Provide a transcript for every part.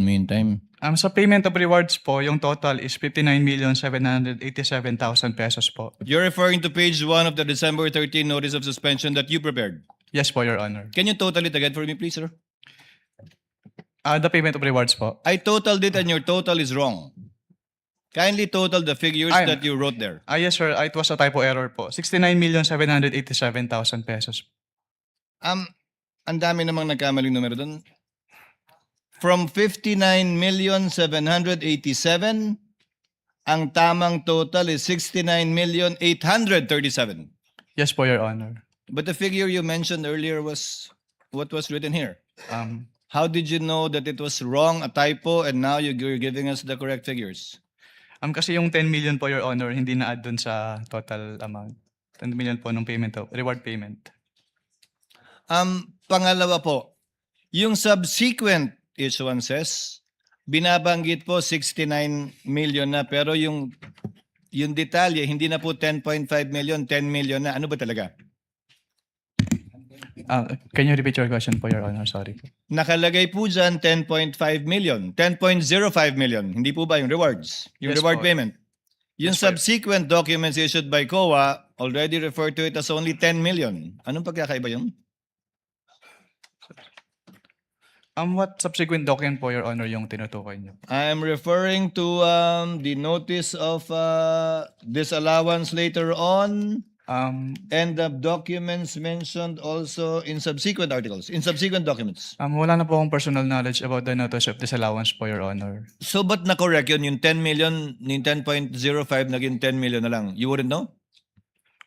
Meantime, Sa payment of rewards po, yung total is 59,787,000 pesos po. you're referring to page 1 of the December 13 notice of suspension that you prepared. Yes po, Your Honor. Can you total it again for me, please, sir? The payment of rewards po. I totaled it and your total is wrong. Kindly total the figures I'm- that you wrote there. Yes sir, it was a typo error po. 69,787,000 pesos. Ang dami namang nagkamaling numero doon. From 59,787, ang tamang total is 69,837. Yes po, Your Honor. But the figure you mentioned earlier was what was written here. How did you know that it was wrong, a typo, and now you're giving us the correct figures? Kasi yung 10 million po, Your Honor, hindi na-add dun sa total amount. 10 million po ng payment of reward payment. Pangalawa po, yung subsequent issuances, binabanggit po 69 million na, pero yung detalye, hindi na po 10.5 million, 10 million na. Ano ba talaga? Can you repeat your question po, Your Honor? Sorry po. Nakalagay po dyan 10.5 million, 10.05 million. Hindi po ba yung rewards? Yung Yes reward po. payment? Yung Yes po. subsequent documents issued by COA already refer to it as only 10 million. Anong pagkakaiba yun? What subsequent document po, Your Honor, yung tinutukoy niyo? I'm referring to the notice of disallowance later on and the documents mentioned also in subsequent articles, in subsequent documents. Wala na po akong personal knowledge about the notice of disallowance po, Your Honor. So ba't na-correct yun? Yung 10 million, yung 10.05 naging 10 million na lang. You wouldn't know?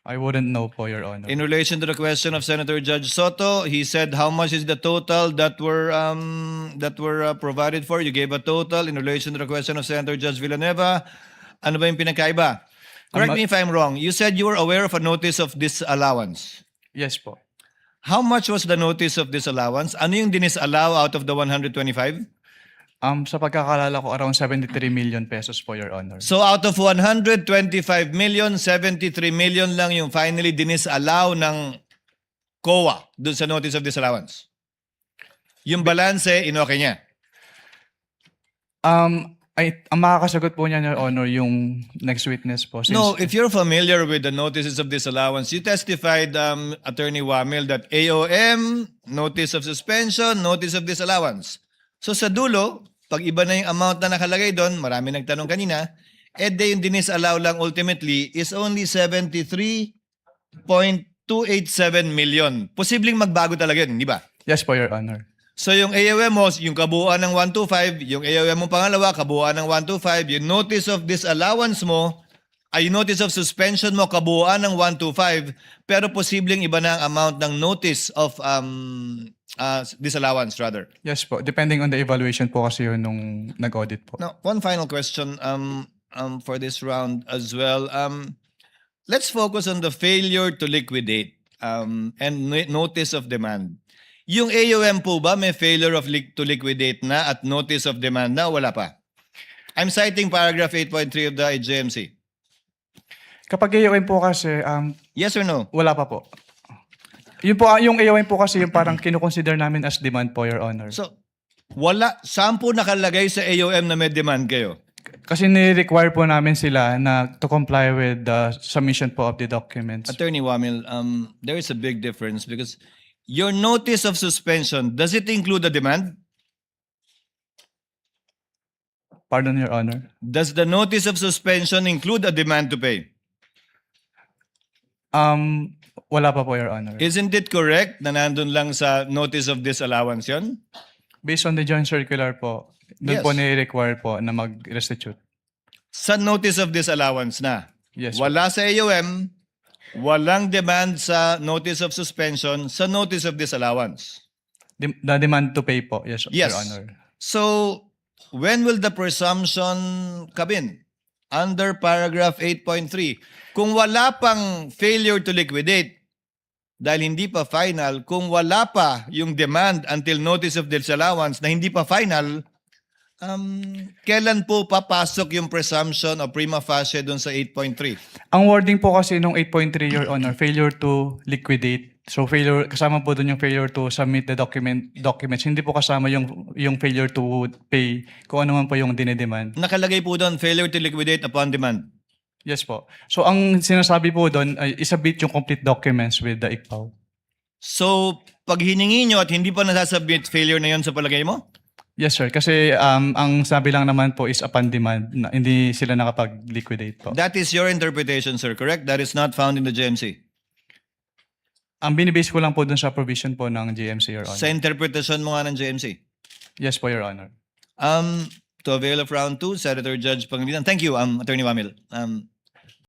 I wouldn't know po, Your Honor. In relation to the question of Senator Judge Soto, he said how much is the total that were provided for. You gave a total. In relation to the question of Senator Judge Villanueva, ano ba yung pinakaiba? Correct me if I'm wrong. You said you were aware of a notice of disallowance. Yes po. How much was the notice of disallowance? Ano yung dinisallow out of the 125? Sa pagkakalala ko, around 73 million pesos po, Your Honor. So out of 125 million, 73 million lang yung finally dinisallow ng COA dun sa notice of disallowance. Yung balance, inokay niya. Ang makakasagot po niya, Your Honor, yung next witness po. No, if you're familiar with the notices of disallowance, you testified, Attorney Wamil, that AOM, notice of suspension, notice of disallowance. So sa dulo, pag iba na yung amount na nakalagay doon, marami nagtanong kanina, yung dinisallow lang ultimately is only 73.287 million. Posibleng magbago talaga yun, di ba? Yes po, Your Honor. So yung AOM mo, yung kabuuan ng 125, yung AOM mo pangalawa, kabuuan ng 125, yung notice of disallowance mo, ay yung notice of suspension mo, kabuuan ng 125, pero posibleng iba na ang amount ng notice of disallowance rather. Yes po. Depending on the evaluation po kasi yun nung nag-audit po. Now, one final question for this round as well. Let's focus on the failure to liquidate and notice of demand. Yung AOM po ba may failure to liquidate na at notice of demand na? Wala pa. I'm citing paragraph 8.3 of the IJMC. Kapag AOM po kasi, Yes or no? wala pa po. Yung AOM po kasi yung parang kinukonsider namin as demand po, Your Honor. So, saan po nakalagay sa AOM na may demand kayo? Kasi ni-require po namin sila na to comply with the submission po of the documents. Attorney Wamil, there is a big difference because your notice of suspension, does it include a demand? Pardon, Your Honor. Does the notice of suspension include a demand to pay? Wala pa po, Your Honor. Isn't it correct na nandun lang sa notice of disallowance yun? Based on the joint circular po, doon Yes. po ni-require po na mag-restitute. Sa notice of disallowance na. Yes po. Wala sa AOM, walang demand sa notice of suspension, sa notice of disallowance. The demand to pay po. Yes, Yes. Your Honor. So, when will the presumption come in? Under paragraph 8.3. Kung wala pang failure to liquidate, dahil hindi pa final, kung wala pa yung demand until notice of disallowance na hindi pa final, kailan po papasok yung presumption o prima facie dun sa 8.3? Ang wording po kasi nung 8.3, Your Honor, failure to liquidate. So failure, kasama po doon yung failure to submit the documents. Hindi po kasama yung failure to pay kung ano man po yung dinedemand. Nakalagay po doon, failure to liquidate upon demand. Yes po. So ang sinasabi po doon ay isubmit yung complete documents with the ICPAO. So, pag hiningi nyo at hindi pa nasasubmit, failure na yon sa palagay mo? Yes sir, kasi ang sabi lang naman po is upon demand, na hindi sila nakapag-liquidate po. That is your interpretation, sir, correct? That is not found in the GMC. Ang binibase ko lang po dun sa provision po ng GMC, Your Honor. Sa interpretation mo nga ng GMC. Yes po, Your Honor. To avail of round 2, Senator Judge Pangilinan. Thank you, Attorney Wamil.